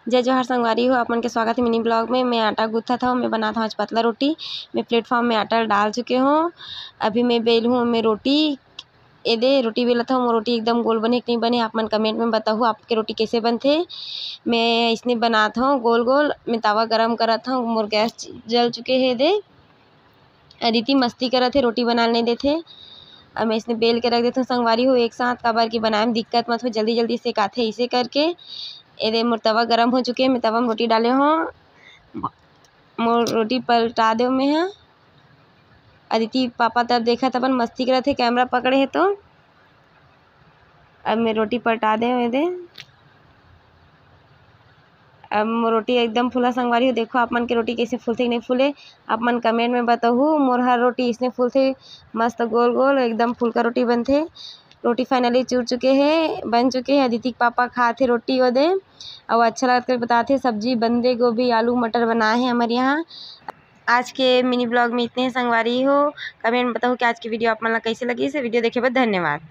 जय जोहार संगवारी हो, आप मन के स्वागत है मिनी ब्लॉग में। मैं आटा गूँथा था, मैं बनाता हूँ आज पतला रोटी। मैं प्लेटफॉर्म में आटा डाल चुके हूँ। अभी मैं बेल हूँ मैं रोटी। ये दे रोटी बेलत हूँ। रोटी एकदम गोल बने कि नहीं बने, आप मन कमेंट में बताओ आपके रोटी कैसे बनते। मैं इसने बनाता हूँ गोल गोल। मैं तवा गरम करत हूँ, मोर गैस जल चुके है दे। अदिति मस्ती करत है, रोटी बनाने देते। अब मैं इसने बेल के रख देता हूँ संगवारी हो एक साथ, काबर की बनाए में दिक्कत मत हो, जल्दी जल्दी से काथे इसे करके। ये मोर तवा गरम हो चुके, मैं तवा में रोटी डाले हूँ। मोर रोटी पलटा दो मैं हाँ। अदिति पापा तब देखा तबन मस्ती करत थे, कैमरा पकड़े है तो। अब मैं रोटी पलटा दे दे। अब रोटी एकदम फूला संगवारी हो, देखो आप मन के रोटी कैसे फूलते कि नहीं फूले, आप मन कमेंट में बताओ। मोर हर रोटी इसने फूलते मस्त गोल गोल एकदम फुलका रोटी बनते। रोटी फाइनली चूर चुके हैं, बन चुके हैं। अदिति के पापा खाते रोटी वो दे और अच्छा लगता है बताते। सब्जी बंदे गोभी आलू मटर बनाए हैं हमारे यहाँ। आज के मिनी ब्लॉग में इतने संगवारी हो। कमेंट में बताओ कि आज की वीडियो आप मन ला कैसे लगी। इसे वीडियो देखे पर धन्यवाद।